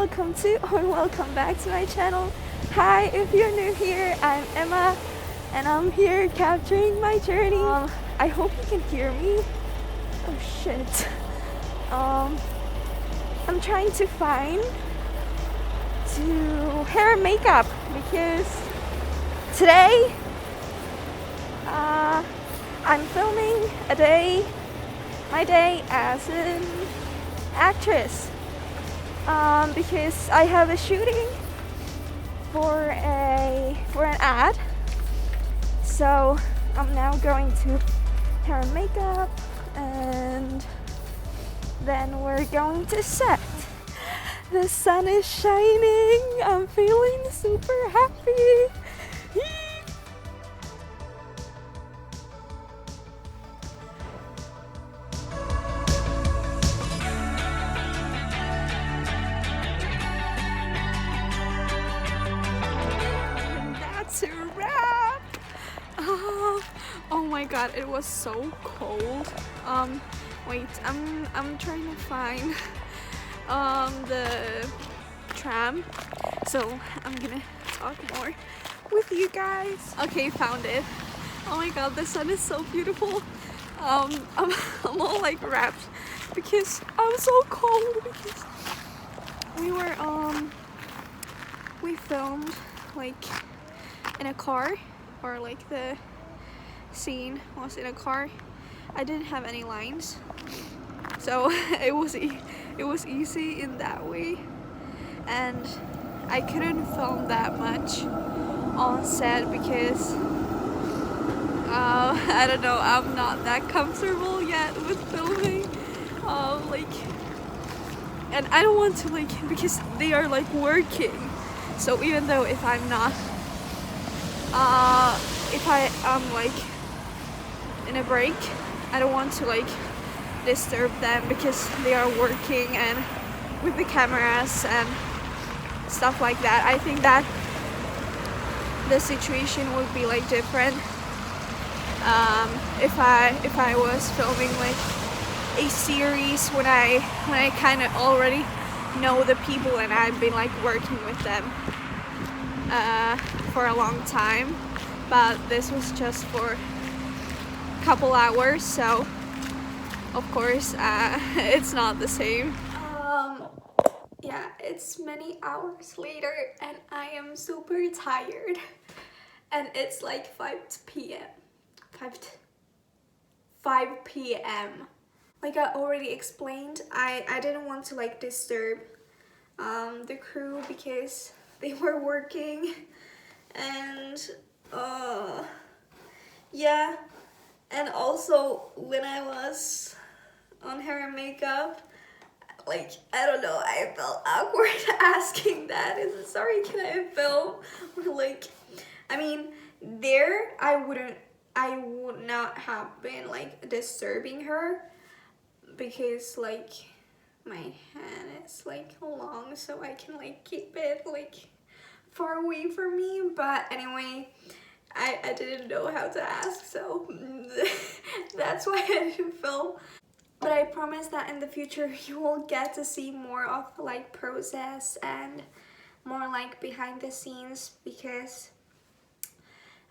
welcome to or welcome back to my channel. Hi, if you're new here, I'm Emma and I'm here capturing my journey. I hope you can hear me. Oh shit. I'm trying to find hair and makeup because today I'm filming my day as an actress, because I have a shooting for an ad. So I'm now going to hair and makeup, and then we're going to set. The sun is shining. I'm feeling super happy. That's a wrap. Oh my god, it was so cold. Wait, I'm trying to find the tram, so I'm gonna talk more with you guys. Okay, found it. Oh my god, the sun is so beautiful. I'm all like wrapped because I'm so cold, because we filmed like in a car, or like the scene was in a car. I didn't have any lines, so it was easy in that way, and I couldn't film that much on set because I don't know, I'm not that comfortable yet with filming, and I don't want to because they are like working. So even though if I'm not if I am like in a break, I don't want to disturb them because they are working and with the cameras and stuff like that. I think that the situation would be different if I was filming a series when I kind of already know the people and I've been working with them for a long time. But this was just for a couple hours, so of course it's not the same. Yeah, it's many hours later and I am super tired, and it's 5 p.m. Like I already explained, I didn't want to disturb the crew because they were working, and yeah, and also when I was on hair and makeup, I don't know, I felt awkward asking that. Sorry, can I film? I mean, there I would not have been disturbing her because my hand is long, so I can keep it far away from me. But anyway, I didn't know how to ask, so that's why I didn't film. But I promise that in the future you will get to see more of process and more behind the scenes, because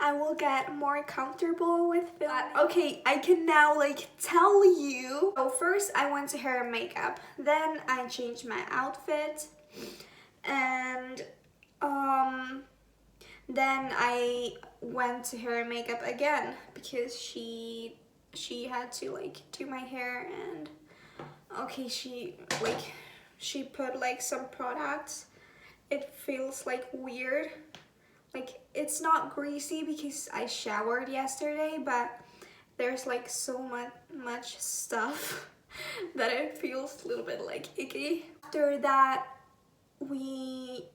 I will get more comfortable with filming. Okay, I can now tell you. So first I went to hair and makeup, then I changed my outfit, and then I went to hair and makeup again because she had to do my hair, and okay, she put some products. It feels weird. It's not greasy because I showered yesterday, but there's so much stuff that it feels a little bit icky. After that, we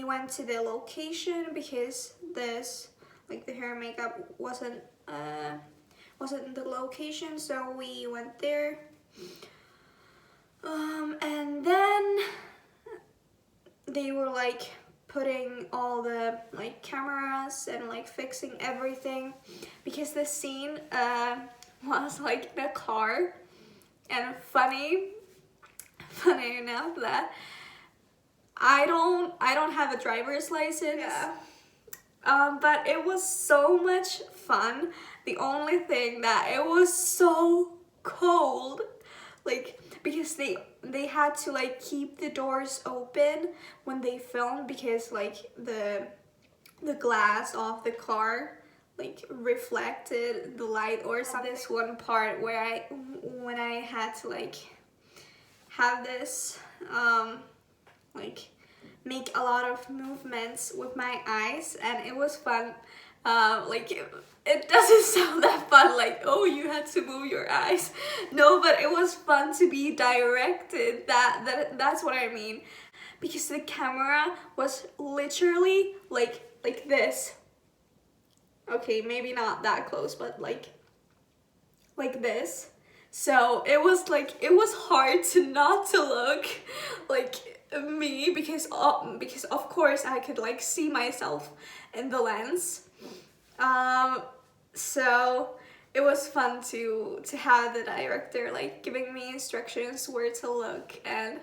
went to the location because this the hair and makeup wasn't in the location, so we went there. And then they were putting all the cameras and fixing everything, because the scene was in a car. And funny funny enough that I don't have a driver's license. Yeah. But it was so much fun. The only thing that it was so cold, like, because they had to like keep the doors open when they filmed, because like the glass of the car like reflected the light or something. This one part where when I had to like have this like make a lot of movements with my eyes, and it was fun. Like it doesn't sound that fun, like, oh, you had to move your eyes. No, but it was fun to be directed. That's what I mean, because the camera was literally like this. Okay, maybe not that close, but like this. So it was like, it was hard to not to look like me, because of course I could like see myself in the lens. So it was fun to have the director like giving me instructions where to look, and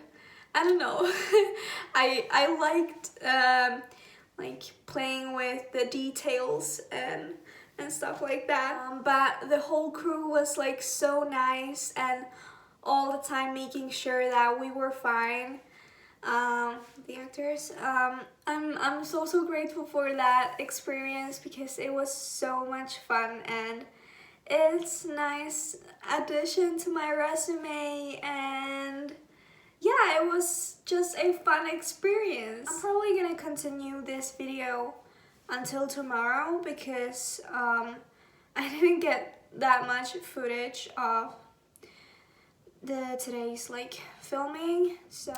I don't know. I liked like playing with the details and stuff like that. But the whole crew was like so nice, and all the time making sure that we were fine. The actors. I'm so grateful for that experience, because it was so much fun, and it's nice addition to my resume, and yeah, it was just a fun experience. I'm probably gonna continue this video until tomorrow, because I didn't get that much footage of today's like filming, so.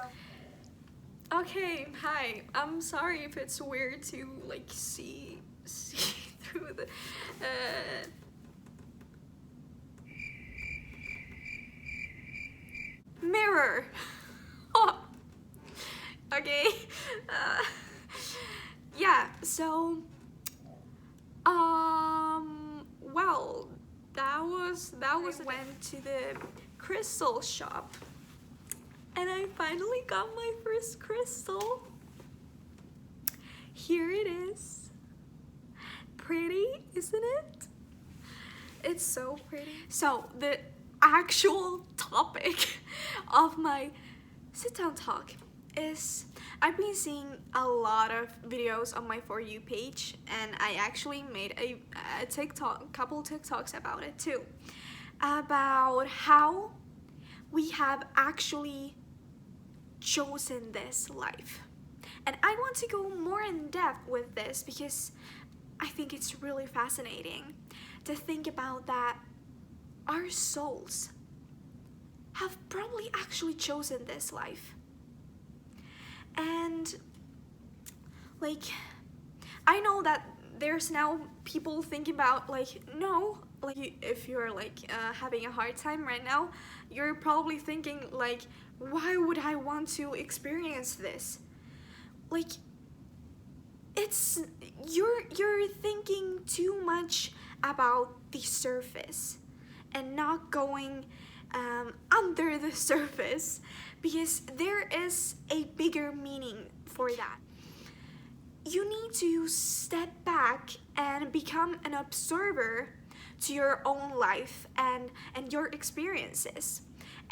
Okay, hi. I'm sorry if it's weird to like see through the mirror. Oh. Okay. Yeah, so well, that was I went to the crystal shop, and I finally got my first crystal. Here it is. Pretty, isn't it? It's so pretty. So the actual topic of my sit-down talk is, I've been seeing a lot of videos on my For You page, and I actually made a couple TikToks about it too, about how we have actually chosen this life. And I want to go more in depth with this, because I think it's really fascinating to think about that our souls have probably actually chosen this life. And like, I know that there's now people thinking about like, no, like if you're like having a hard time right now, you're probably thinking like, why would I want to experience this? Like, it's you're thinking too much about the surface and not going under the surface, because there is a bigger meaning for that. You need to step back and become an observer to your own life and your experiences,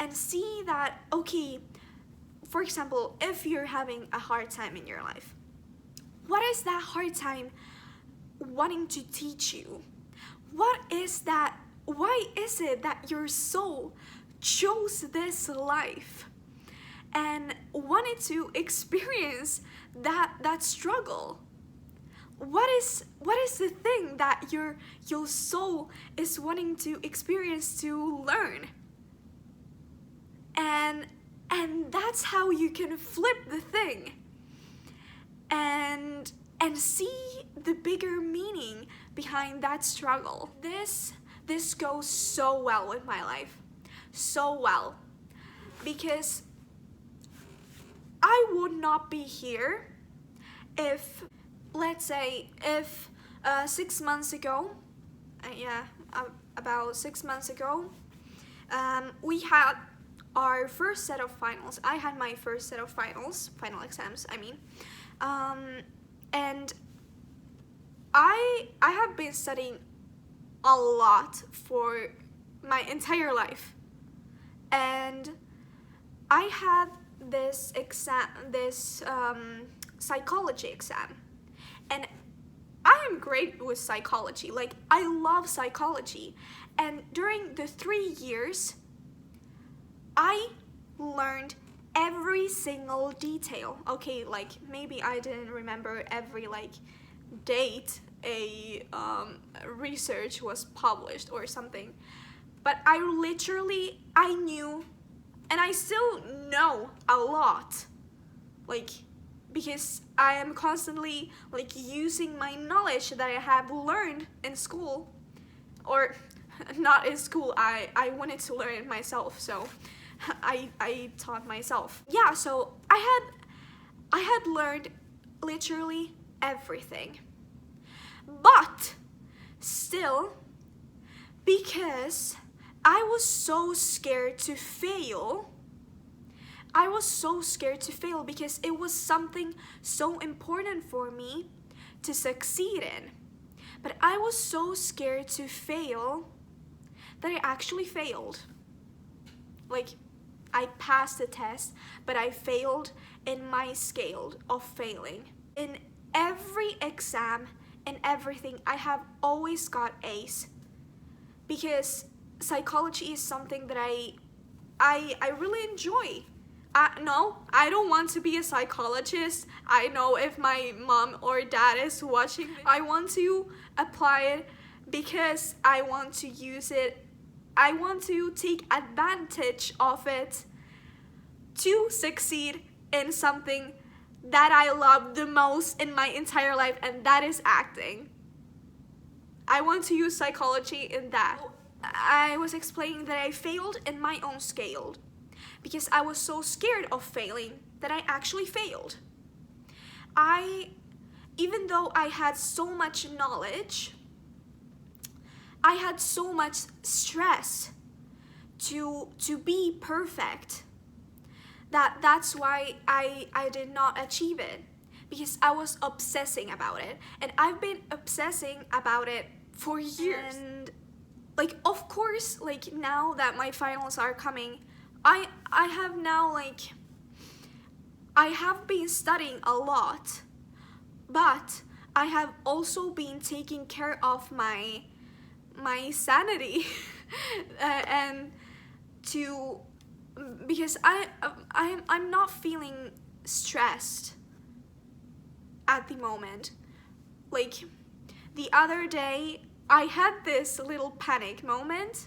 and see that, okay, for example, if you're having a hard time in your life, what is that hard time wanting to teach you? What is that? Why is it that your soul chose this life and wanted to experience that struggle? What is the thing that your soul is wanting to experience, to learn? And that's how you can flip the thing and see the bigger meaning behind that struggle. This goes so well with my life, so well, because I would not be here if, let's say, if 6 months ago, about 6 months ago, we had our first set of finals. I had my first set of final exams, I mean. And I have been studying a lot for my entire life. And I had this psychology exam. And I am great with psychology. Like, I love psychology. And during the 3 years, I learned every single detail. Okay, like, maybe I didn't remember every, like, date a research was published or something. But I knew, and I still know a lot. Like, because I am constantly, like, using my knowledge that I have learned in school, or not in school. I wanted to learn it myself, so I taught myself. Yeah, so I had learned literally everything, but still, because I was so scared to fail. I was so scared to fail because it was something so important for me to succeed in. But I was so scared to fail that I actually failed. Like, I passed the test, but I failed in my scale of failing. In every exam and everything, I have always got A's. Because psychology is something that I really enjoy. No, I don't want to be a psychologist. I know if my mom or dad is watching, I want to apply it because I want to use it. I want to take advantage of it to succeed in something that I love the most in my entire life, and that is acting. I want to use psychology in that. I was explaining that I failed in my own scale because I was so scared of failing that I actually failed. Even though I had so much knowledge, I had so much stress to be perfect that's why I did not achieve it, because I was obsessing about it, and I've been obsessing about it for years. And like, of course, like, now that my finals are coming, I have now, like, I have been studying a lot, but I have also been taking care of my sanity and because I'm not feeling stressed at the moment. Like, the other day I had this little panic moment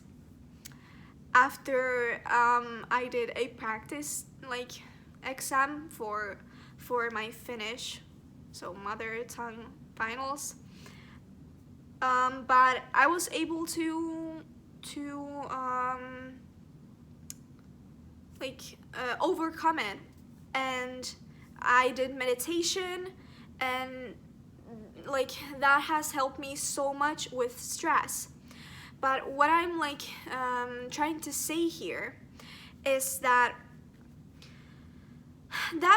after I did a practice, like, exam for my Finnish, so mother tongue finals. But I was able to overcome it, and I did meditation, and like, that has helped me so much with stress. But what I'm like trying to say here is that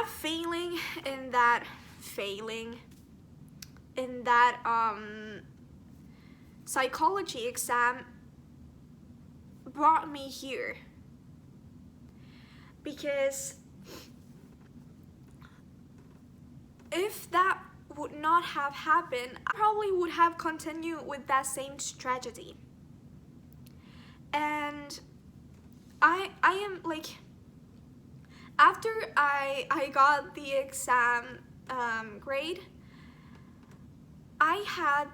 failing in that psychology exam brought me here, because if that would not have happened, I probably would have continued with that same strategy. And I am like, after I got the exam grade, I had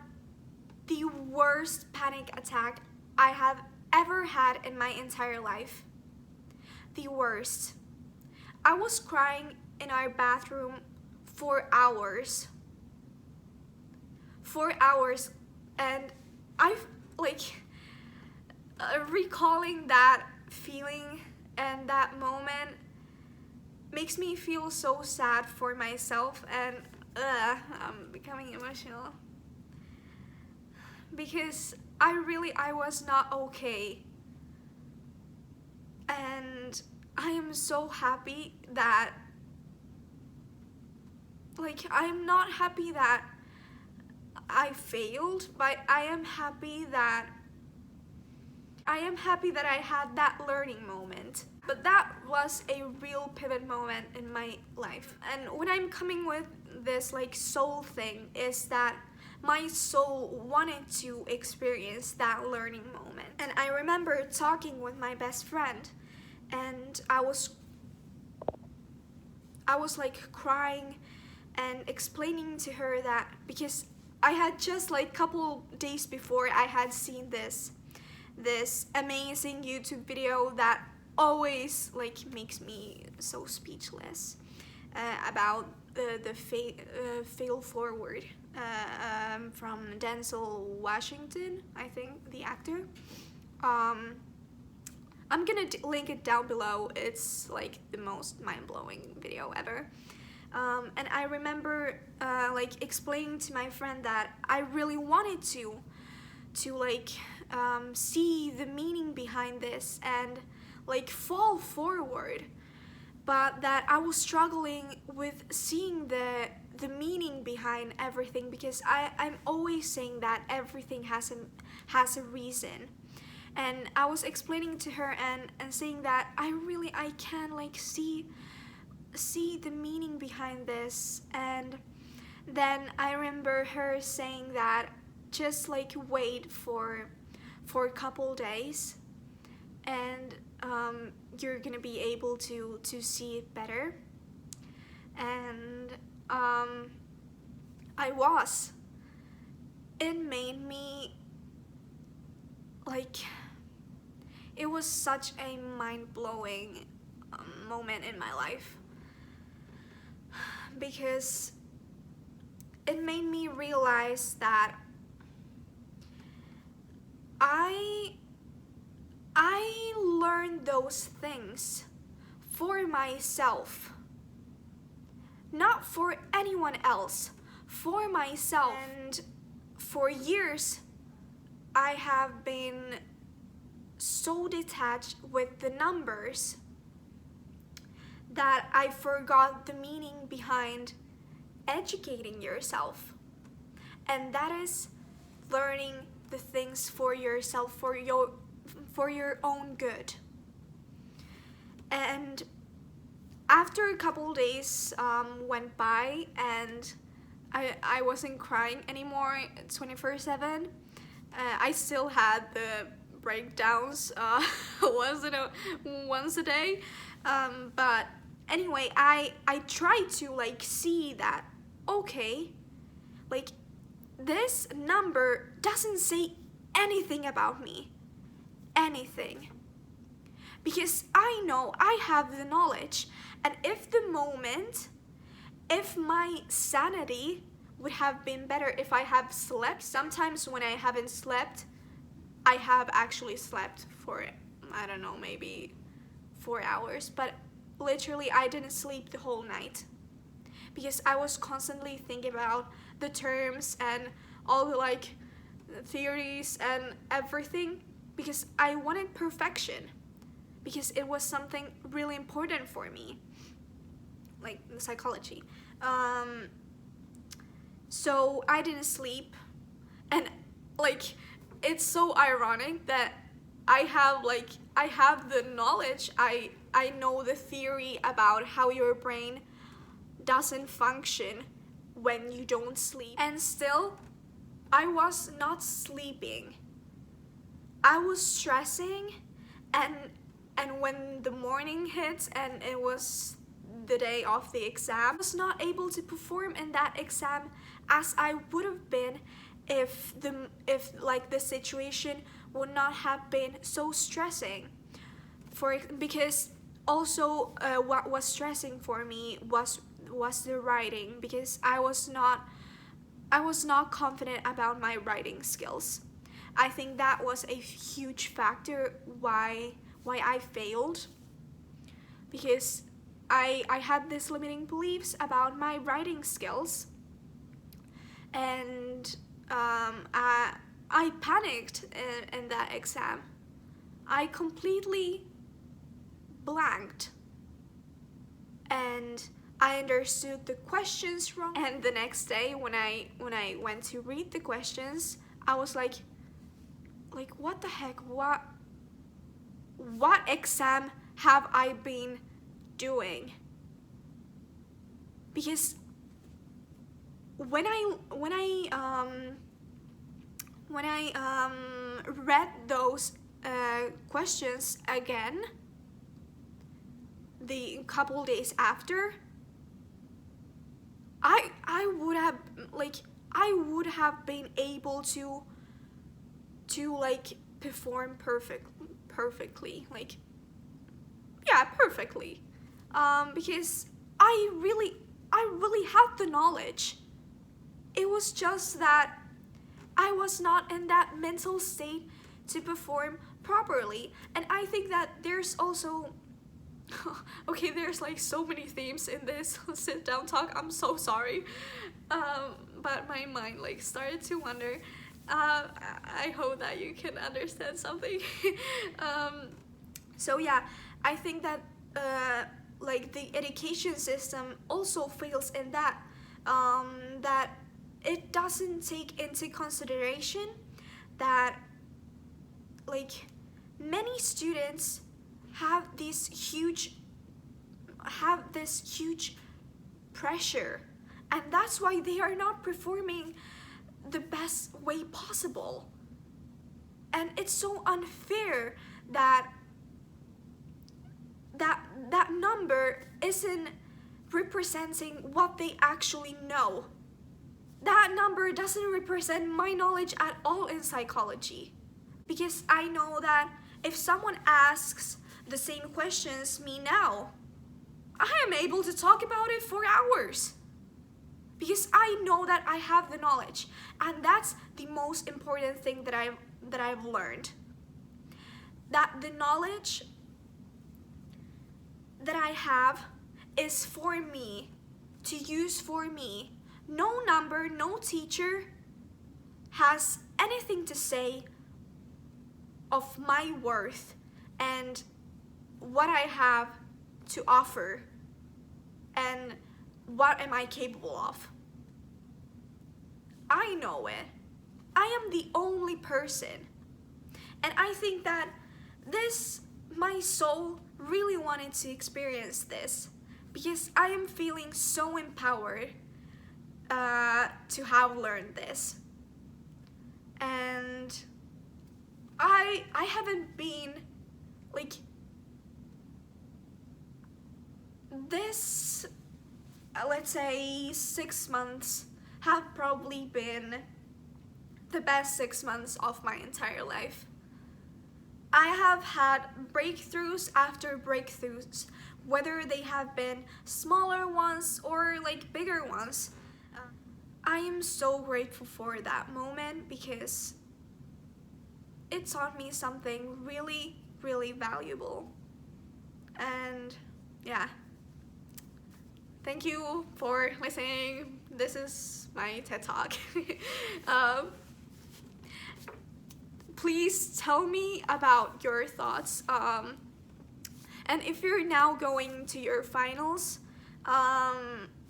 the worst panic attack I have ever had in my entire life. The worst. I was crying in our bathroom for hours. 4 hours, and I've like recalling that feeling and that moment makes me feel so sad for myself, and I'm becoming emotional because I was not okay, and so happy that, like, I'm not happy that I failed, but I am happy that I had that learning moment. But that was a real pivot moment in my life. And when I'm coming with this like soul thing is that my soul wanted to experience that learning moment. And I remember talking with my best friend, and I was like crying and explaining to her that, because I had just like couple days before I had seen this amazing YouTube video that always like makes me so speechless, about the fail forward, from Denzel Washington, I think, the actor. I'm gonna link it down below. It's like the most mind-blowing video ever. And I remember like explaining to my friend that I really wanted to like see the meaning behind this and like fall forward, but that I was struggling with seeing the meaning behind everything, because I'm always saying that everything has a reason. And I was explaining to her and saying that I can like see the meaning behind this. And then I remember her saying that just like wait for a couple days, and you're gonna be able to see it better. And I was. It made me like, it was such a mind-blowing moment in my life, because it made me realize that I learned those things for myself, not for anyone else, for myself. And for years I have been so detached with the numbers that I forgot the meaning behind educating yourself, and that is learning the things for yourself, for your own good. And after a couple days went by, and I wasn't crying anymore 24/7. I still had the breakdowns once a day, but anyway, I tried to like see that, okay, like this number doesn't say anything about me, anything, because I know I have the knowledge. And if my sanity would have been better if I have slept. Sometimes when I haven't slept, I have actually slept for, I don't know, maybe 4 hours, but literally I didn't sleep the whole night, because I was constantly thinking about the terms and all the like theories and everything, because I wanted perfection, because it was something really important for me, like psychology. So I didn't sleep, and like it's so ironic that I have the knowledge, I know the theory about how your brain doesn't function when you don't sleep, and still I was not sleeping. I was stressing, and when the morning hits and it was the day of the exam, I was not able to perform in that exam as I would have been if like the situation would not have been so stressing. Because also what was stressing for me was the writing, because I was not confident about my writing skills. I think that was a huge factor why I failed, because I had these limiting beliefs about my writing skills, and I panicked in that exam. I completely blanked. and I understood the questions wrong. And the next day when I went to read the questions, I was like what the heck, what exam have I been doing? Because when I read those questions again the couple days after, I would have been able to perform perfectly, perfectly, because I really had the knowledge. It was just that I was not in that mental state to perform properly. And I think that there's also okay, there's so many themes in this sit down talk. I'm so sorry, but my mind started to wander. I hope that you can understand something. So yeah, I think that the education system also fails in that that it doesn't take into consideration that many students have this huge pressure, and that's why they are not performing the best way possible. And it's so unfair that that number isn't representing what they actually know. That number doesn't represent my knowledge at all in psychology, because I know that if someone asks the same questions me now, I am able to talk about it for hours, because I know that I have the knowledge. And that's the most important thing that I've learned, that the knowledge that I have is for me, to use for me. No number, no teacher has anything to say of my worth and what I have to offer and what am I capable of. I know it. I am the only person. And I think that my soul really wanted to experience this, because I am feeling so empowered to have learned this. And I haven't been this, let's say 6 months have probably been the best 6 months of my entire life. I have had breakthroughs after breakthroughs, whether they have been smaller ones or bigger ones. I am so grateful for that moment, because it taught me something really, really valuable. And yeah, thank you for listening. This is my TED Talk. Please tell me about your thoughts. And if you're now going to your finals,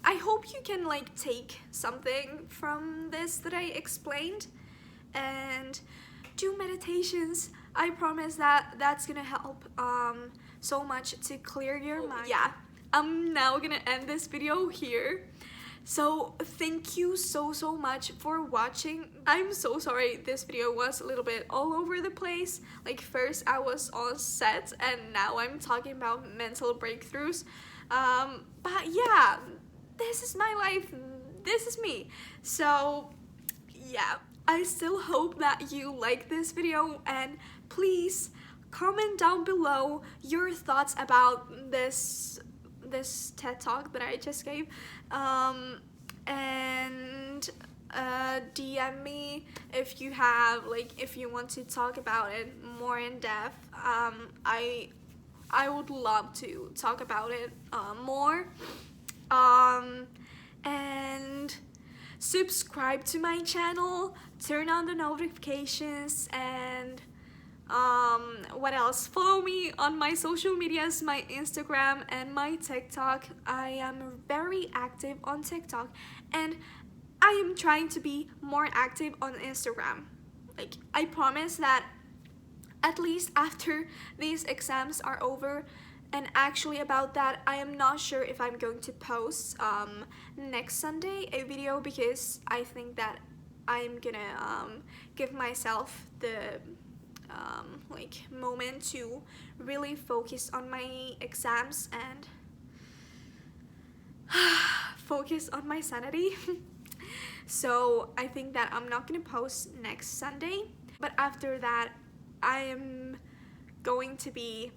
I hope you can take something from this that I explained, and do meditations. I promise that that's gonna help so much to clear your mind. Yeah, I'm now gonna end this video here. So thank you so much for watching. I'm so sorry this video was a little bit all over the place. First I was on set and now I'm talking about mental breakthroughs. But yeah, this is my life, this is me. So yeah, I still hope that you like this video, and please comment down below your thoughts about this TED Talk that I just gave, and DM me if you have if you want to talk about it more in depth. I would love to talk about it more, and subscribe to my channel, turn on the notifications, and What else? Follow me on my social medias, my Instagram and my TikTok. I am very active on TikTok, and I am trying to be more active on Instagram. Like, I promise that at least after these exams are over. And actually about that, I am not sure if I'm going to post next Sunday a video, because I think that I'm gonna give myself the like moment to really focus on my exams and focus on my sanity. So I think that I'm not gonna post next Sunday, but after that I am going to be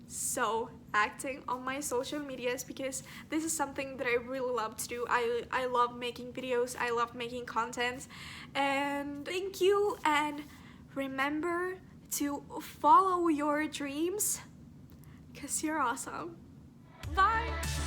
so acting on my social medias, because this is something that I really love to do. I love making videos, I love making content, and thank you, and remember to follow your dreams, because you're awesome. Bye!